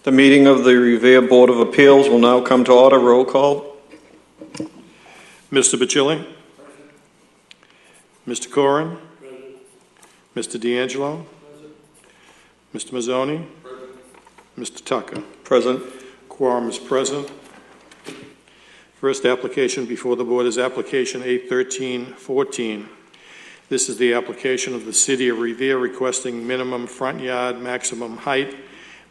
The meeting of the Revere Board of Appeals will now come to order. Roll call. Mr. Bacilli? Mr. Corrin? Mr. D'Angelo? Mr. Mazzoni? Mr. Tucker? Present. Quorum is present. First application before the board is application 81314. This is the application of the City of Revere requesting minimum front yard, maximum height,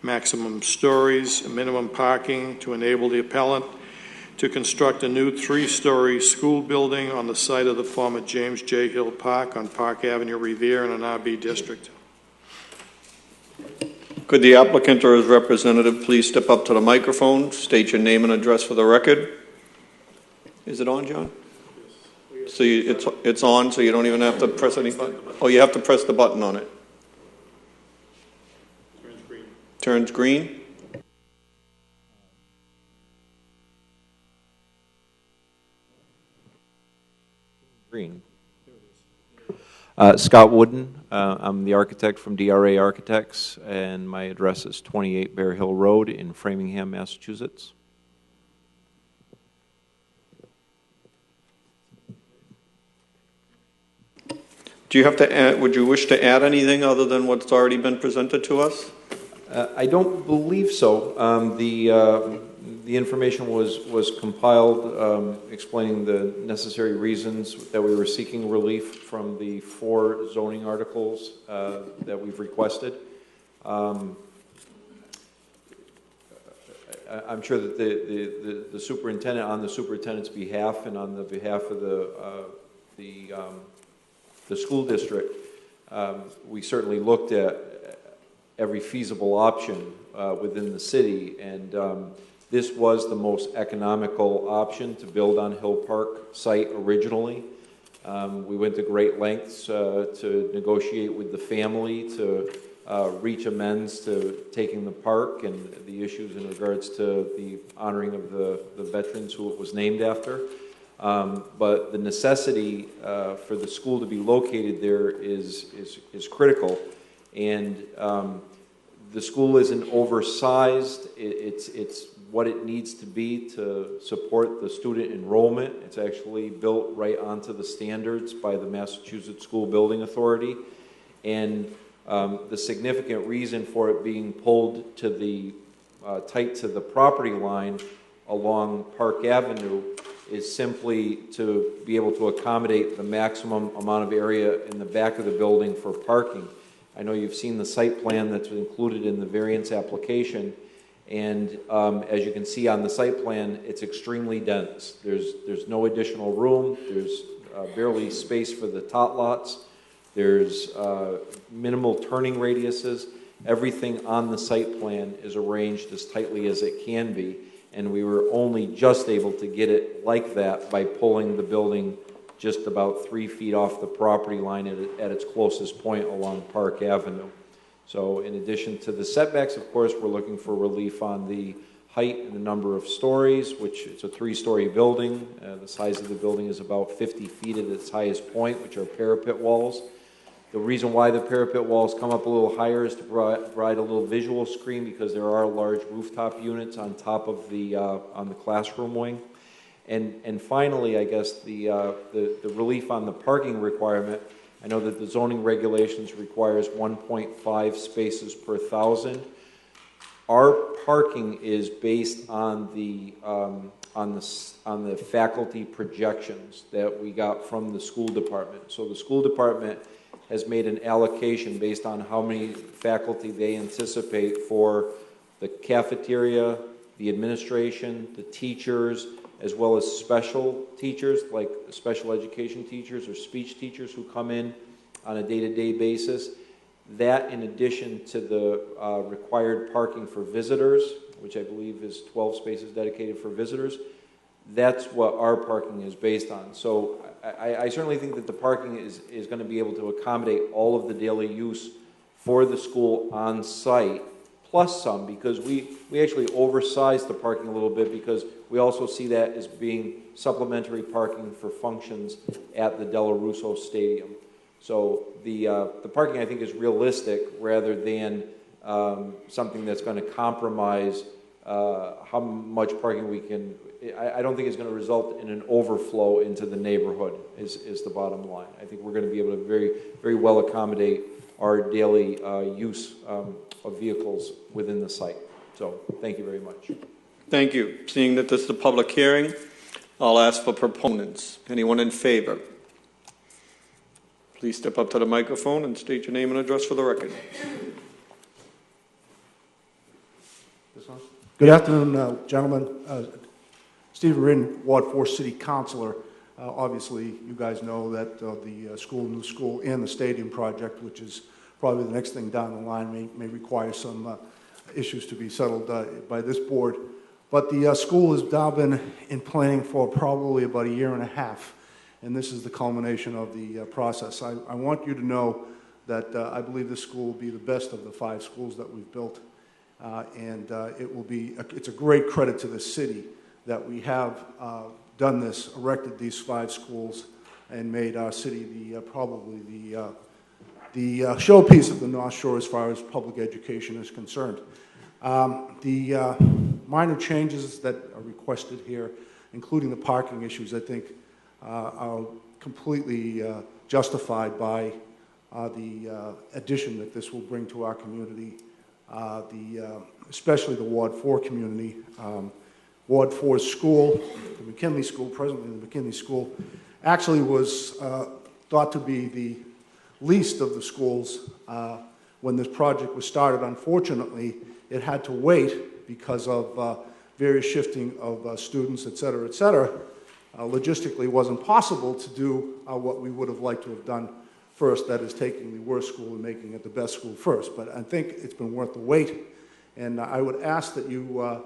maximum stories, minimum parking to enable the appellant to construct a new 3-story school building on the site of the former James J. Hill Park on Park Avenue, Revere, in an RB district. Could the applicant or his representative please step up to the microphone, state your name and address for the record? Is it on, John? Yes. So it's on, so you don't even have to press any button? Oh, you have to press the button on it. Turns green. Turns green? Green. Scott Wooden. I'm the architect from DRA Architects, and my address is 28 Bear Hill Road in Framingham, Massachusetts. Do you have to add, would you wish to add anything other than what's already been presented to us? I don't believe so. The information was compiled explaining the necessary reasons that we were seeking relief from the 4 zoning articles that we've requested. I'm sure that the superintendent, on the superintendent's behalf and on the behalf of the school district, we certainly looked at every feasible option within the city, and this was the most economical option to build on Hill Park site originally. We went to great lengths to negotiate with the family to reach amends to taking the park and the issues in regards to the honoring of the veterans who it was named after. But the necessity for the school to be located there is critical, and the school isn't oversized. It's what it needs to be to support the student enrollment. It's actually built right onto the standards by the Massachusetts School Building Authority, and the significant reason for it being pulled to the tight to the property line along Park Avenue is simply to be able to accommodate the maximum amount of area in the back of the building for parking. I know you've seen the site plan that's included in the variance application, and as you can see on the site plan, it's extremely dense. There's no additional room. There's barely space for the tot lots. There's minimal turning radiuses. Everything on the site plan is arranged as tightly as it can be, and we were only just able to get it like that by pulling the building just about 3 feet off the property line at its closest point along Park Avenue. So in addition to the setbacks, of course, we're looking for relief on the height and the number of stories, which it's a 3-story building. The size of the building is about 50 feet at its highest point, which are parapet walls. The reason why the parapet walls come up a little higher is to provide a little visual screen, because there are large rooftop units on top of the on the classroom wing. And finally, I guess the relief on the parking requirement. I know that the zoning regulations requires 1.5 spaces per 1,000. Our parking is based on the faculty projections that we got from the school department. So the school department has made an allocation based on how many faculty they anticipate for the cafeteria, the administration, the teachers, as well as special teachers like special education teachers or speech teachers who come in on a day-to-day basis. That, in addition to the required parking for visitors, which I believe is 12 spaces dedicated for visitors, that's what our parking is based on. So I certainly think that the parking is going to be able to accommodate all of the daily use for the school on site, plus some, because we actually oversized the parking a little bit, because we also see that as being supplementary parking for functions at the Della Russo Stadium. So the parking, I think, is realistic rather than something that's going to compromise how much parking we can. I don't think it's going to result in an overflow into the neighborhood. Is the bottom line. I think we're going to be able to very well accommodate our daily use of vehicles within the site. So thank you very much. Thank you. Seeing that this is a public hearing, I'll ask for proponents. Anyone in favor? Please step up to the microphone and state your name and address for the record. Good afternoon, gentlemen. Stephen Rin, Ward 4 City Councilor. Obviously, you guys know that the new school, and the stadium project, which is probably the next thing down the line, may require some issues to be settled by this board. But the school has now been in planning for probably about a year and a half, and this is the culmination of the process. I want you to know that I believe this school will be the best of the 5 schools that we've built, and it's a great credit to the city that we have done this, erected these 5 schools, and made our city probably the showpiece of the North Shore as far as public education is concerned. The minor changes that are requested here, including the parking issues, I think are completely justified by the addition that this will bring to our community, especially the Ward 4 community. Ward 4's school, the McKinley School, presently the McKinley School, actually was thought to be the least of the schools when this project was started. Unfortunately, it had to wait because of various shifting of students, et cetera, et cetera. Logistically, it wasn't possible to do what we would have liked to have done first, that is taking the worst school and making it the best school first. But I think it's been worth the wait, and I would ask that you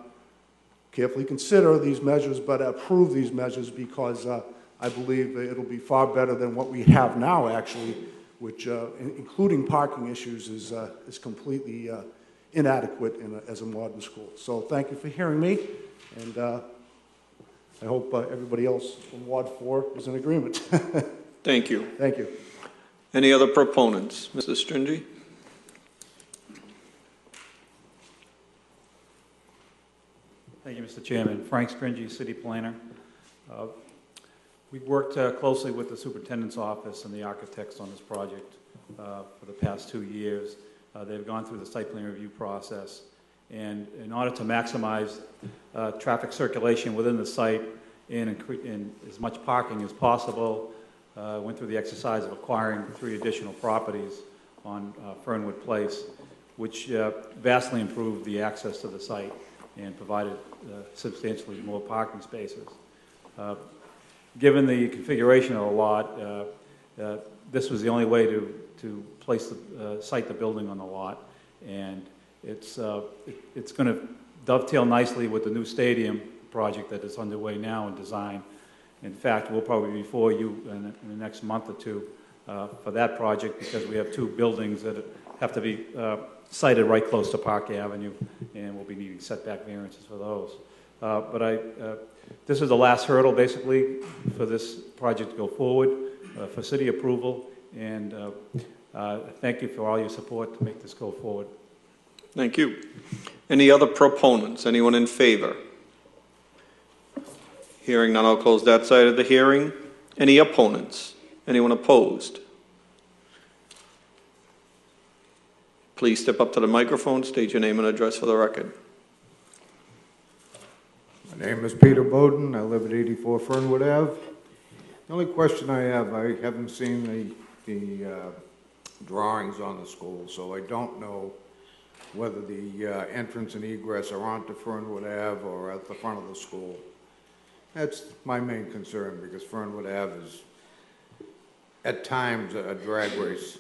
carefully consider these measures, but approve these measures, because I believe it'll be far better than what we have now, actually, which, including parking issues, is completely inadequate as a modern school. So thank you for hearing me, and I hope everybody else from Ward 4 is in agreement. Thank you. Thank you. Any other proponents? Mrs. Stringy? Thank you, Mr. Chairman. Frank Stringy, City Planner. We've worked closely with the Superintendent's Office and the architects on this project for the past 2 years. They've gone through the site plan review process, and in order to maximize traffic circulation within the site and as much parking as possible, went through the exercise of acquiring 3 additional properties on Fernwood Place, which vastly improved the access to the site and provided substantially more parking spaces. Given the configuration of the lot, this was the only way to site the building on the lot, and it's going to dovetail nicely with the new stadium project that is underway now in design. In fact, we'll probably be before you in the next month or 2 for that project, because we have 2 buildings that have to be sited right close to Park Avenue, and we'll be needing setback variances for those. This is the last hurdle, basically, for this project to go forward, for city approval, and thank you for all your support to make this go forward. Thank you. Any other proponents? Anyone in favor? Hearing none, I'll close that side of the hearing. Any opponents? Anyone opposed? Please step up to the microphone, state your name and address for the record. My name is Peter Bowden. I live at 84 Fernwood Ave. The only question I have, I haven't seen the drawings on the school, so I don't know whether the entrance and egress are onto Fernwood Ave or at the front of the school. That's my main concern, because Fernwood Ave is, at times, a drag race.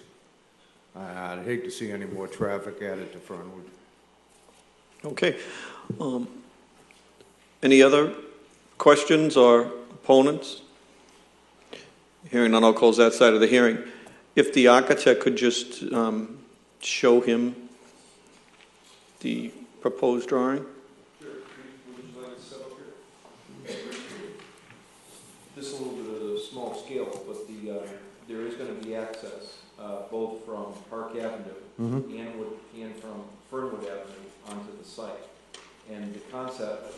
I'd hate to see any more traffic added to Fernwood. Okay. Any other questions or opponents? Hearing none, I'll close that side of the hearing. If the architect could just show him the proposed drawing. Sure. Would you like to set up here? This is a little bit of a small scale, but there is going to be access both from Park Avenue and from Fernwood Avenue onto the site. And the concept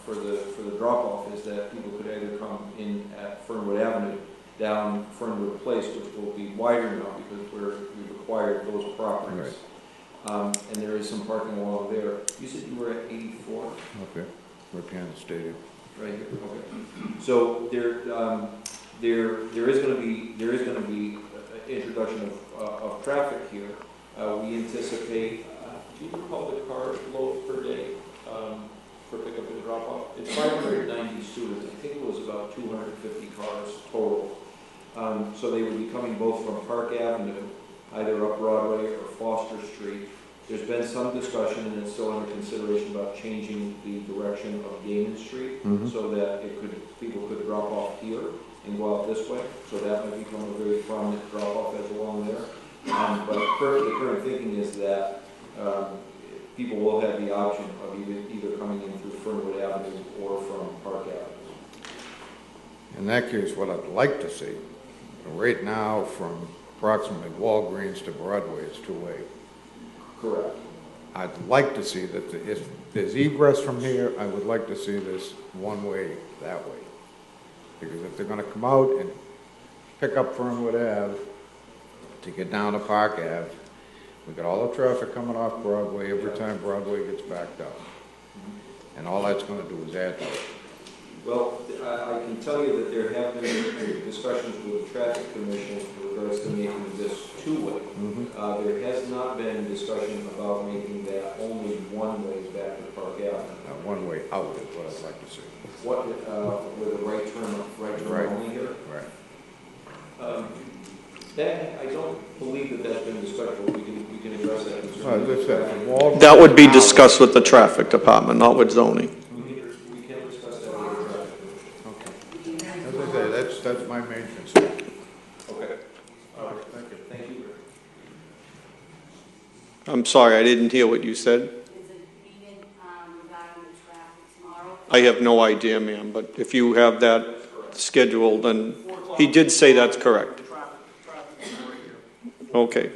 for the drop-off is that people could either come in at Fernwood Avenue down Fernwood Place, which will be wider now because we've acquired those properties. Right. And there is some parking along there. You said you were at 84? Okay, right behind the stadium. Right here, okay. So there is going to be introduction of traffic here. We anticipate, do you recall the car load per day for pickup and drop off? It's 590 students. I think it was about 250 cars total. So they would be coming both from Park Avenue, either up Broadway or Foster Street. There's been some discussion, and it's still under consideration, about changing the direction of Gaiman Street so that people could drop off here and go out this way. So that might become a very prominent drop-off as along there. But the current thinking is that people will have the option of either coming in through Fernwood Avenue or from Park Avenue. In that case, what I'd like to see, right now from approximately Walgreens to Broadway is two-way. Correct. I'd like to see that if there's egress from here, I would like to see this one-way that way. Because if they're going to come out and pick up Fernwood Ave to get down to Park Ave, we got all the traffic coming off Broadway every time Broadway gets backed up. And all that's going to do is add to it. Well, I can tell you that there have been discussions with the Traffic Commission with regards to making this two-way. There has not been discussion about making that only one-way back to Park Avenue. One-way out is what I'd like to see. What, with a right turn only here? Right. That, I don't believe that's been discussed, but we can address that concern. As I said, from Walgreens That would be out- discussed with the traffic department, not with zoning. We can discuss that with the traffic. Okay. As I say, that's my main concern. Okay. All right, thank you. Thank you. I'm sorry, I didn't hear what you said. Is it meeting regarding the traffic tomorrow? I have no idea, ma'am, but if you have that scheduled, then he did say that's correct. Okay.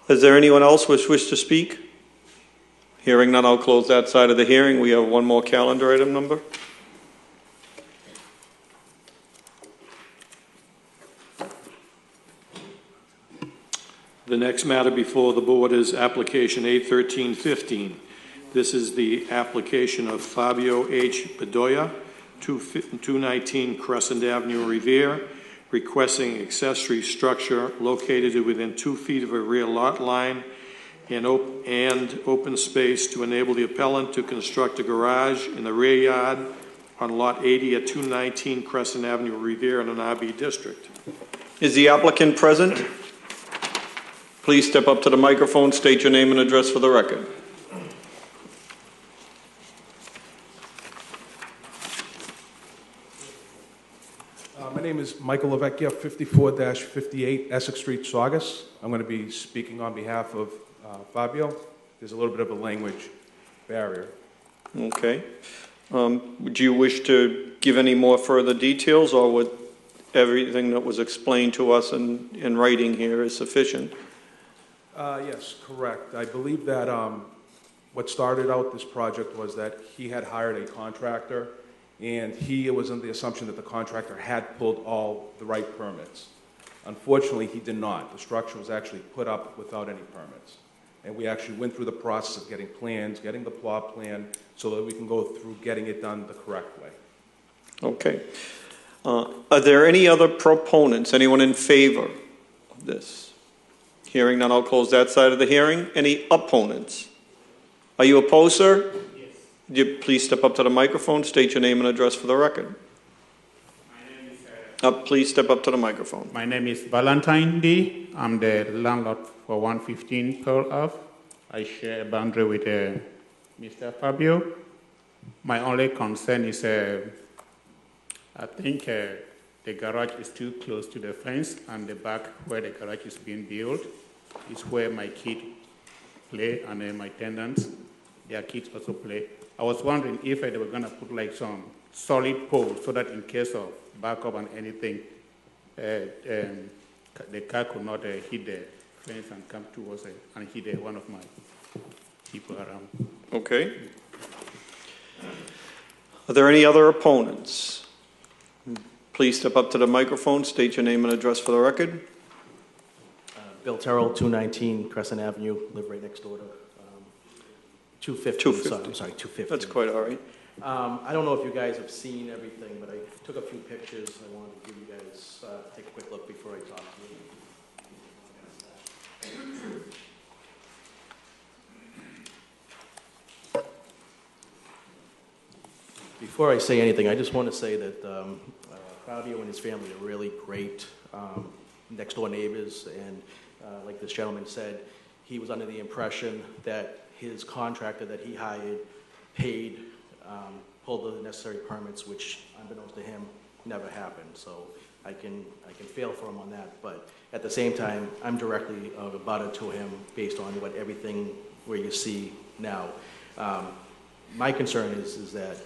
Is there anyone else wish to speak? Hearing none, I'll close that side of the hearing. We have one more calendar item number. The next matter before the board is application 81315. This is the application of Fabio H. Bedoya, 219 Crescent Avenue, Revere, requesting accessory structure located within 2 feet of a rear lot line and open space to enable the appellant to construct a garage in the rear yard on lot 80 at 219 Crescent Avenue, Revere, in an RB district. Is the applicant present? Please step up to the microphone, state your name and address for the record. My name is Michael Lavecchia, 54-58 Essex Street, Saugus. I'm going to be speaking on behalf of Fabio. There's a little bit of a language barrier. Okay. Would you wish to give any more further details, or would everything that was explained to us in writing here is sufficient? Yes, correct. I believe that what started out this project was that he had hired a contractor, and he was under the assumption that the contractor had pulled all the right permits. Unfortunately, he did not. The structure was actually put up without any permits. And we actually went through the process of getting plans, getting the plot plan, so that we can go through getting it done the correct way. Okay. Are there any other proponents? Anyone in favor of this? Hearing none, I'll close that side of the hearing. Any opponents? Are you opposed, sir? Yes. Would you please step up to the microphone, state your name and address for the record. My name is... Please step up to the microphone. My name is Valentine D. I'm the landlord for 115 Pearl Ave. I share a boundary with Mr. Fabio. My only concern is I think the garage is too close to the fence, and the back where the garage is being built is where my kids play, and my tenants, their kids also play. I was wondering if they were going to put like some solid poles so that in case of backup and anything, the car could not hit the fence and come towards it and hit one of my people around. Okay. Are there any other opponents? Please step up to the microphone, state your name and address for the record. Bill Terrell, 219 Crescent Avenue, live right next door to 250. 250. I'm sorry, 250. That's quite all right. I don't know if you guys have seen everything, but I took a few pictures. I wanted to give you guys, take a quick look before I talk to you. Before I say anything, I just want to say that Fabio and his family are really great next door neighbors, and like this gentleman said, he was under the impression that his contractor that he hired paid, pulled the necessary permits, which unbeknownst to him never happened. So I can fail for him on that, but at the same time, I'm directly a butter to him based on what everything where you see now. My concern is that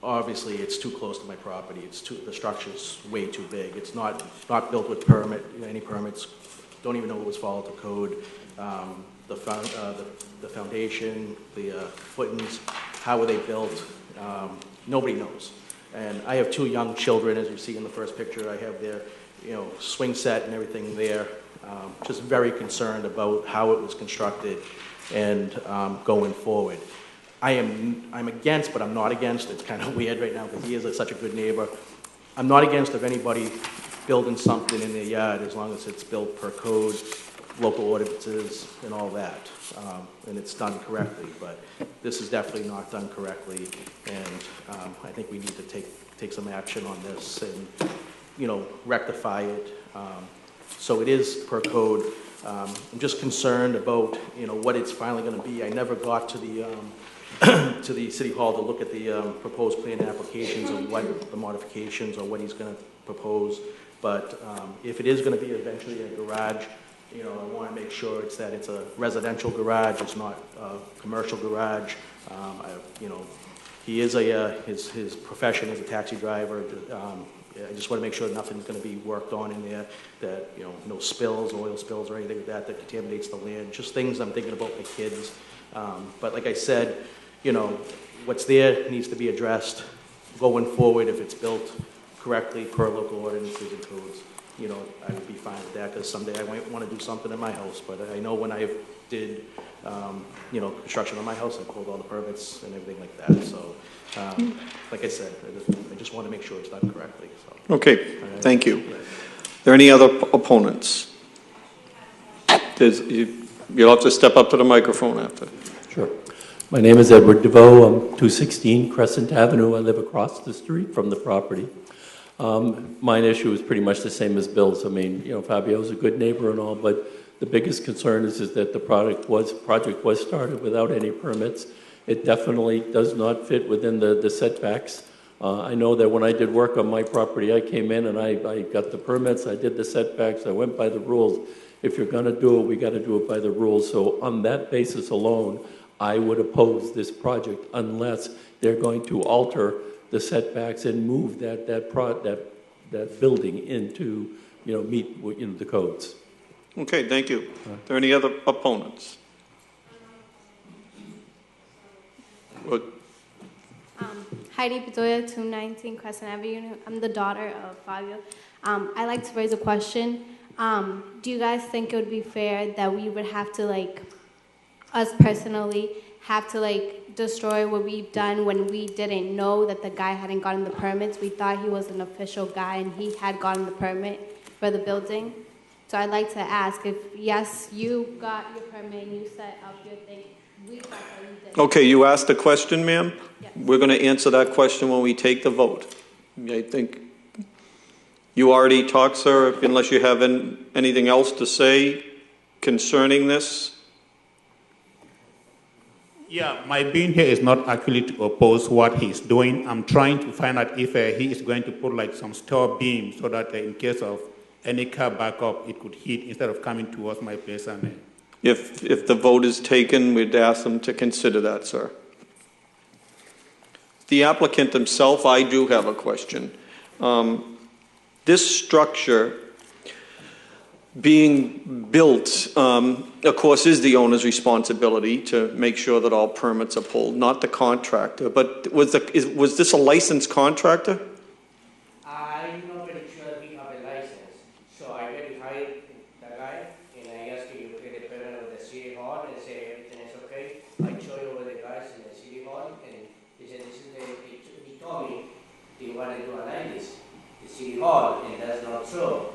obviously it's too close to my property. The structure's way too big. It's not built with any permits. Don't even know it was followed to code. The foundation, the footings, how were they built? Nobody knows. And I have two young children, as you see in the first picture. I have their, swing set and everything there. Just very concerned about how it was constructed and going forward. I'm against, but I'm not against. It's kind of weird right now because he is such a good neighbor. I'm not against of anybody building something in their yard as long as it's built per code, local ordinances, and all that, and it's done correctly. But this is definitely not done correctly, and I think we need to take some action on this and rectify it. So it is per code. I'm just concerned about what it's finally going to be. I never got to the to the city hall to look at the proposed plan applications of what the modifications or what he's going to propose. But if it is going to be eventually a garage, I want to make sure it's a residential garage. It's not a commercial garage. He is his profession is a taxi driver. I just want to make sure nothing's going to be worked on in there, that no spills, oil spills, or anything like that contaminates the land. Just things I'm thinking about my kids. But like I said, what's there needs to be addressed going forward. If it's built correctly per local ordinances and codes, I would be fine with that, because someday I might want to do something in my house. But I know when I did, construction on my house, I pulled all the permits and everything like that. So, like I said, I just want to make sure it's done correctly. So. Okay, thank you. Are there any other opponents? You'll have to step up to the microphone after. Sure. My name is Edward DeVoe. I'm 216 Crescent Avenue. I live across the street from the property. My issue is pretty much the same as Bill's. I mean, Fabio's a good neighbor and all, but the biggest concern is that the project was started without any permits. It definitely does not fit within the setbacks. I know that when I did work on my property, I came in and I got the permits, I did the setbacks, I went by the rules. If you're going to do it, we got to do it by the rules. So on that basis alone, I would oppose this project unless they're going to alter the setbacks and move that building into, meet the codes. Okay, thank you. Are there any other opponents? What? Heidi Bedoya, 219 Crescent Avenue. I'm the daughter of Fabio. I'd like to raise a question. Do you guys think it would be fair that we would have to, us personally, have to, destroy what we've done when we didn't know that the guy hadn't gotten the permits? We thought he was an official guy and he had gotten the permit for the building. So I'd like to ask if, yes, you got your permit and you set up your thing, we thought that you did. Okay, you asked a question, ma'am? Yes. We're going to answer that question when we take the vote. I think you already talked, sir, unless you have anything else to say concerning this. Yeah, my being here is not actually to oppose what he's doing. I'm trying to find out if he is going to put some store beam so that in case of any car backup, it could hit instead of coming towards my place. And If the vote is taken, we'd ask them to consider that, sir. The applicant himself, I do have a question. This structure, being built, of course, is the owner's responsibility to make sure that all permits are pulled, not the contractor. But was this a licensed contractor? I'm not very sure we have a license, so I verified the guy, and I asked him to get a permit of the city hall and say everything is okay. I showed you over the guys in the city hall, and he said, this is he told me he wanted to align this, the city hall, and that's not true.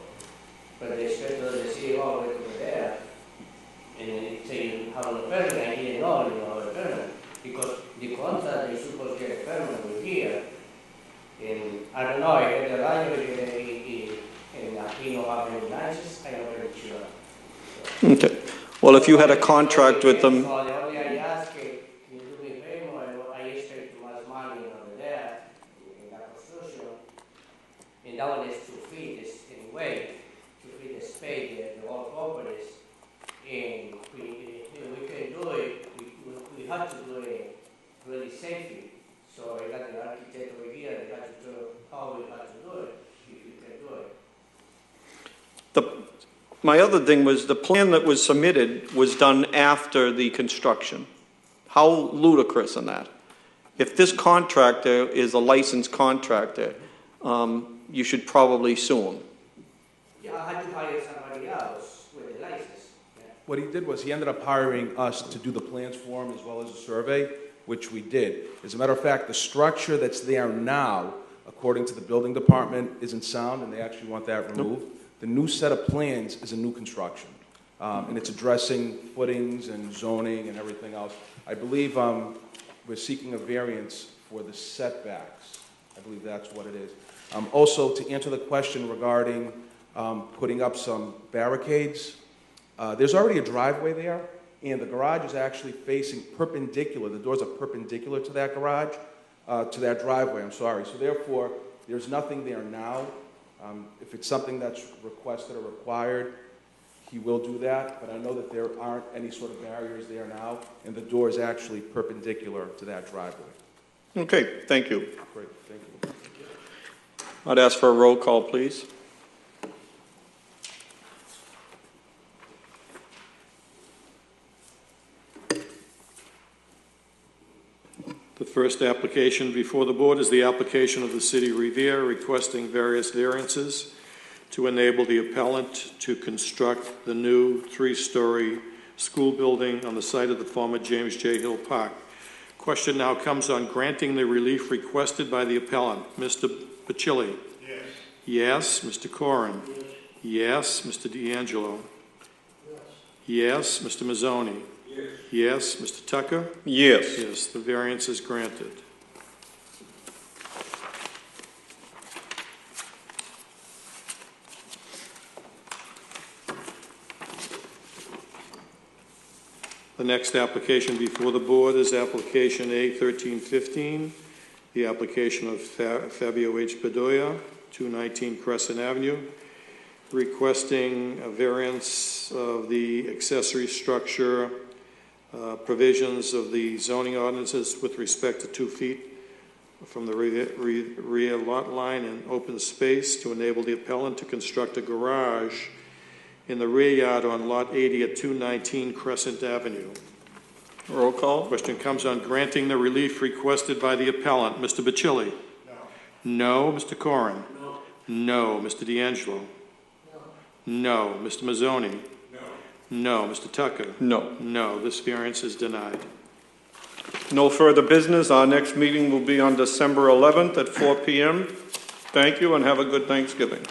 But the inspector of the city hall went over there, and he said, you have no permit. I didn't know you have a permit, because the contractor is supposed to get a permit over here. And I don't know, I heard the line, and he don't have any license, I'm not very sure. Okay. Well, if you had a contract with them, So the only I ask, can you do me a favor, I expect too much money over there in that construction. And that one is 2 feet, is anyway, 2 feet is paid, the whole properties. And we can do it, we have to do it really safely. So I got the architect over here, they got to do how we have to do it, if you can do it. my other thing was the plan that was submitted was done after the construction. How ludicrous in that? If this contractor is a licensed contractor, you should probably sue him. Yeah, I had to hire somebody else with a license. Yeah. What he did was he ended up hiring us to do the plans for him as well as a survey, which we did. As a matter of fact, the structure that's there now, according to the building department, isn't sound, and they actually want that removed. Nope. The new set of plans is a new construction, and it's addressing footings and zoning and everything else. I believe we're seeking a variance for the setbacks. I believe that's what it is. Also, to answer the question regarding putting up some barricades, there's already a driveway there, and the garage is actually facing perpendicular. The doors are perpendicular to that garage, to that driveway, I'm sorry. So therefore, there's nothing there now. If it's something that's requested or required, he will do that, but I know that there aren't any sort of barriers there now, and the door is actually perpendicular to that driveway. Okay, thank you. Great, thank you. I'd ask for a roll call, please. The first application before the board is the application of the City of Revere requesting various variances to enable the appellant to construct the new 3-story school building on the site of the former James J. Hill Park. Question now comes on granting the relief requested by the appellant. Mr. Bacilli? Yes. Yes. Mr. Corrin? Yes. Yes. Mr. D'Angelo? Yes. Yes. Mr. Mazzoni? Yes. Yes. Mr. Tucker? Yes. Yes. The variance is granted. The next application before the board is application A1315, the application of Fabio H. Bedoya, 219 Crescent Avenue, requesting a variance of the accessory structure provisions of the zoning ordinances with respect to 2 feet from the rear lot line and open space to enable the appellant to construct a garage in the rear yard on lot 80 at 219 Crescent Avenue. Roll call. Question comes on granting the relief requested by the appellant. Mr. Bacilli? No. No. Mr. Corrin? No. No. Mr. D'Angelo? No. No. Mr. Mazzoni? No. No. Mr. Tucker? No. No. This variance is denied. No further business. Our next meeting will be on December 11th at 4 p.m. Thank you and have a good Thanksgiving.